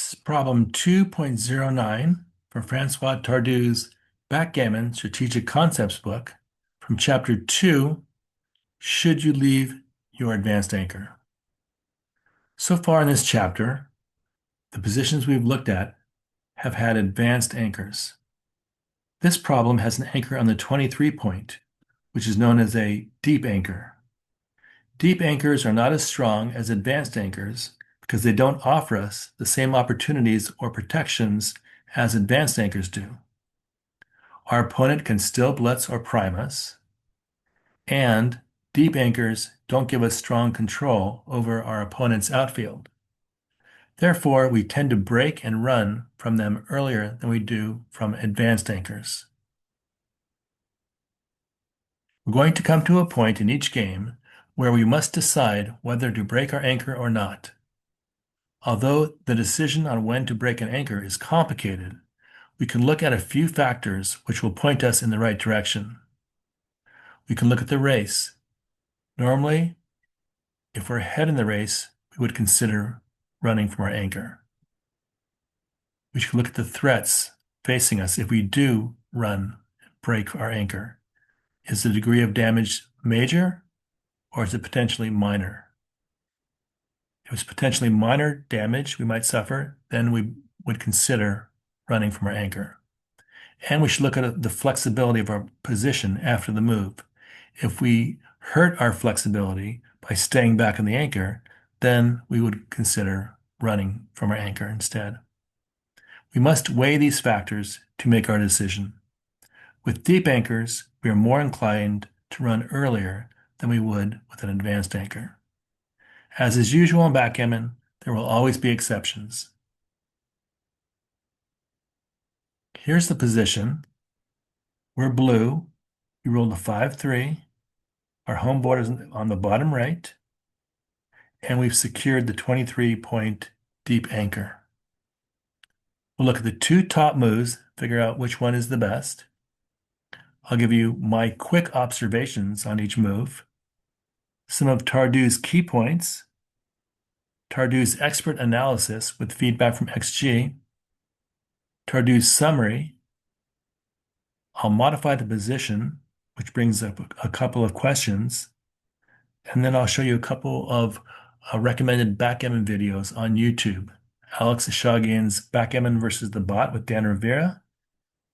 This is problem 2.09 from Francois Tardieu's Backgammon Strategic Concepts book from Chapter 2, Should You Leave Your Advanced Anchor? So far in this chapter, the positions we've looked at have had advanced anchors. This problem has an anchor on the 23 point, which is known as a deep anchor. Deep anchors are not as strong as advanced anchors because they don't offer us the same opportunities or protections as advanced anchors do. Our opponent can still blitz or prime us, and deep anchors don't give us strong control over our opponent's outfield. Therefore, we tend to break and run from them earlier than we do from advanced anchors. We're going to come to a point in each game where we must decide whether to break our anchor or not. Although the decision on when to break an anchor is complicated, we can look at a few factors which will point us in the right direction. We can look at the race. Normally, if we're ahead in the race, we would consider running from our anchor. We should look at the threats facing us if we do break our anchor. Is the degree of damage major or is it potentially minor? If it's potentially minor damage we might suffer, then we would consider running from our anchor. And we should look at the flexibility of our position after the move. If we hurt our flexibility by staying back on the anchor, then we would consider running from our anchor instead. We must weigh these factors to make our decision. With deep anchors, we are more inclined to run earlier than we would with an advanced anchor. As is usual in backgammon, there will always be exceptions. Here's the position. We're blue. We rolled a 5-3. Our home board is on the bottom right. And we've secured the 23-point deep anchor. We'll look at the two top moves, figure out which one is the best. I'll give you my quick observations on each move, some of Tardieu's key points, Tardieu's expert analysis with feedback from XG, Tardieu's summary. I'll modify the position, which brings up a couple of questions, and then I'll show you a couple of recommended backgammon videos on YouTube. Alex Eshaghian's Backgammon versus the Bot with Dan Rovira,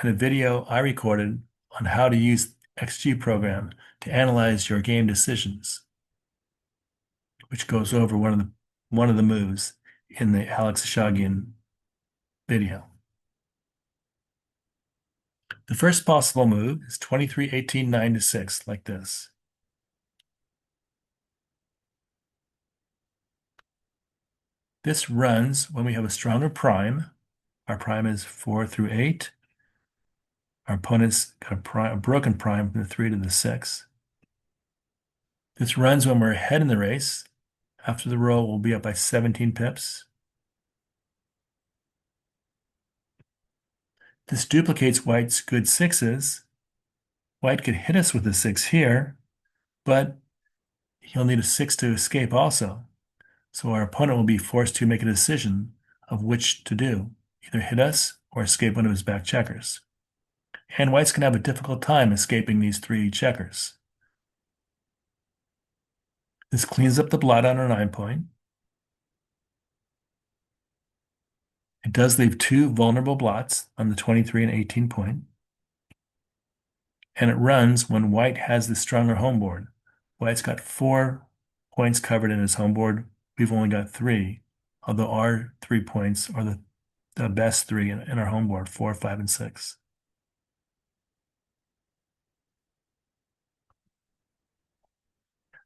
and a video I recorded on how to use XG program to analyze your game decisions, which goes over one of the moves in the Alex Eshaghian video. The first possible move is 23, 18, 9 to 6, like this. This runs when we have a stronger prime. Our prime is 4 through 8. Our opponent's got a broken prime from the 3 to the 6. This runs when we're ahead in the race. After the roll, we'll be up by 17 pips. This duplicates white's good 6s. White could hit us with a 6 here, but he'll need a 6 to escape also. So our opponent will be forced to make a decision of which to do, either hit us or escape one of his back checkers. And white's going to have a difficult time escaping these 3 checkers. This cleans up the blot on our 9 point. It does leave 2 vulnerable blots on the 23 and 18 point. And it runs when white has the stronger home board. White's got 4 points covered in his home board. We've only got 3, although our 3 points are the best 3 in our home board, 4, 5, and 6.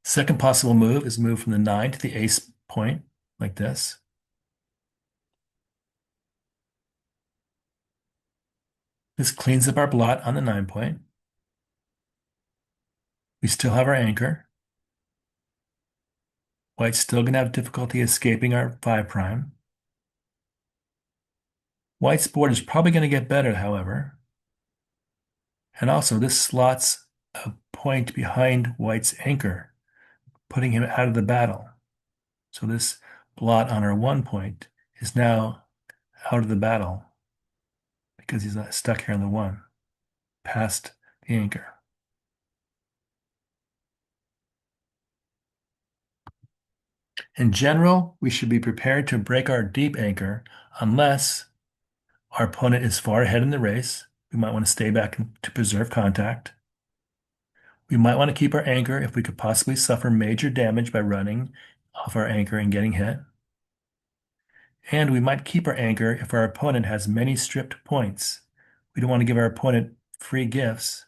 Second possible move is move from the 9 to the ace point, like this. This cleans up our blot on the 9 point. We still have our anchor. White's still going to have difficulty escaping our 5 prime. White's board is probably going to get better, however. And also, this slots a point behind white's anchor, putting him out of the battle. So this blot on our 1 point is now out of the battle because he's not stuck here on the 1, past the anchor. In general, we should be prepared to break our deep anchor unless our opponent is far ahead in the race. We might want to stay back to preserve contact. We might want to keep our anchor if we could possibly suffer major damage by running off our anchor and getting hit. And we might keep our anchor if our opponent has many stripped points. We don't want to give our opponent free gifts.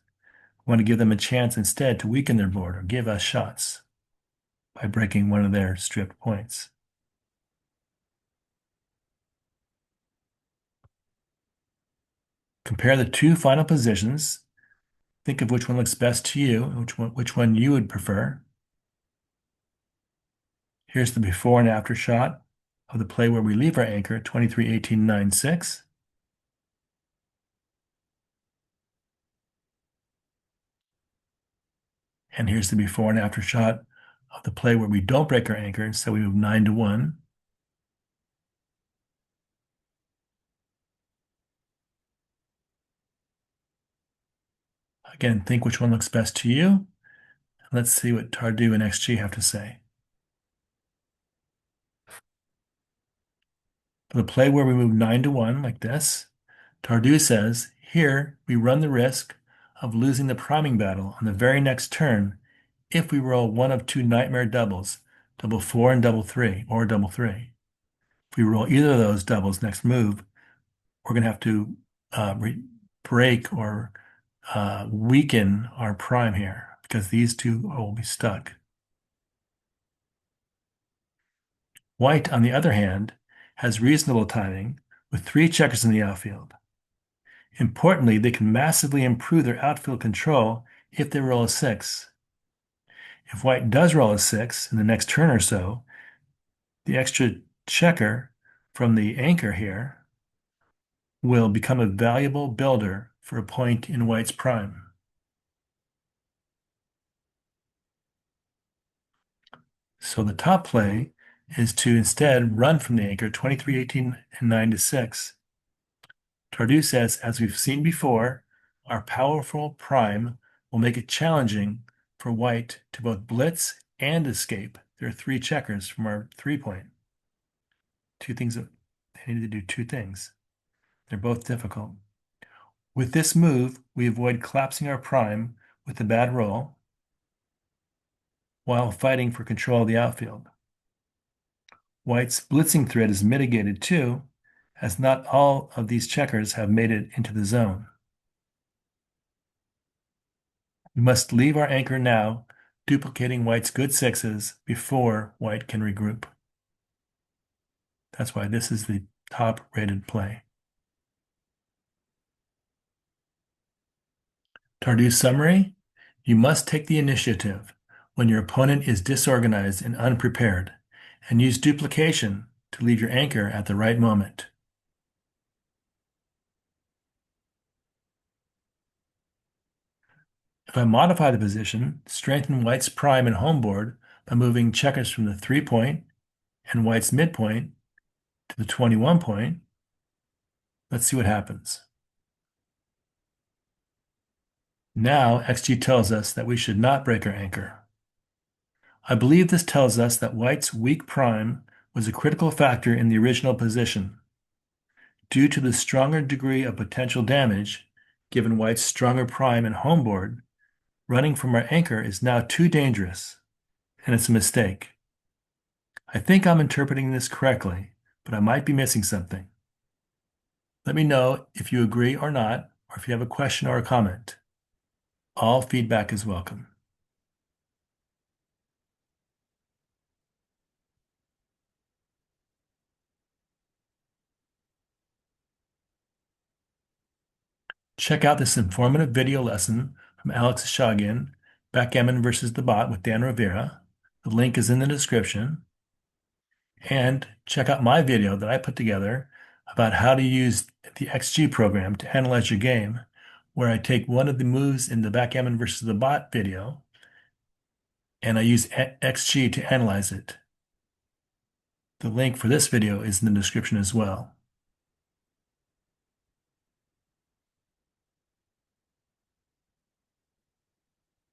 We want to give them a chance instead to weaken their board or give us shots by breaking one of their stripped points. Compare the two final positions. Think of which one looks best to you, which one you would prefer. Here's the before and after shot of the play where we leave our anchor at 23-18-9-6. And here's the before and after shot of the play where we don't break our anchor, instead we move 9-1. Again, think which one looks best to you. Let's see what Tardieu and XG have to say. For the play where we move 9-1 like this, Tardieu says, here we run the risk of losing the priming battle on the very next turn if we roll one of two nightmare doubles, double 4 and double 3, or double 3. If we roll either of those doubles next move, we're going to have to break or weaken our prime here because these two will be stuck. White, on the other hand, has reasonable timing with 3 checkers in the outfield. Importantly, they can massively improve their outfield control if they roll a 6. If White does roll a 6 in the next turn or so, the extra checker from the anchor here will become a valuable builder for a point in White's prime. So the top play is to instead run from the anchor 23-18 and 9-6. Tardieu says, as we've seen before, our powerful prime will make it challenging for White to both blitz and escape. There are 3 checkers from our 3-point. Two things that they need to do 2 things. They're both difficult. With this move, we avoid collapsing our prime with a bad roll while fighting for control of the outfield. White's blitzing threat is mitigated too, as not all of these checkers have made it into the zone. We must leave our anchor now, duplicating White's good 6s before White can regroup. That's why this is the top-rated play. Tardieu's summary: you must take the initiative when your opponent is disorganized and unprepared, and use duplication to leave your anchor at the right moment. If I modify the position, strengthen White's prime and home board by moving checkers from the 3-point and White's midpoint to the 21-point, let's see what happens. Now XG tells us that we should not break our anchor. I believe this tells us that White's weak prime was a critical factor in the original position. Due to the stronger degree of potential damage, given White's stronger prime and home board, running from our anchor is now too dangerous, and it's a mistake. I think I'm interpreting this correctly, but I might be missing something. Let me know if you agree or not, or if you have a question or a comment. All feedback is welcome. Check out this informative video lesson from Alex Eshaghian, Backgammon versus the Bot with Dan Rovira. The link is in the description. And check out my video that I put together about how to use the XG program to analyze your game, where I take one of the moves in the Backgammon versus the Bot video, and I use XG to analyze it. The link for this video is in the description as well.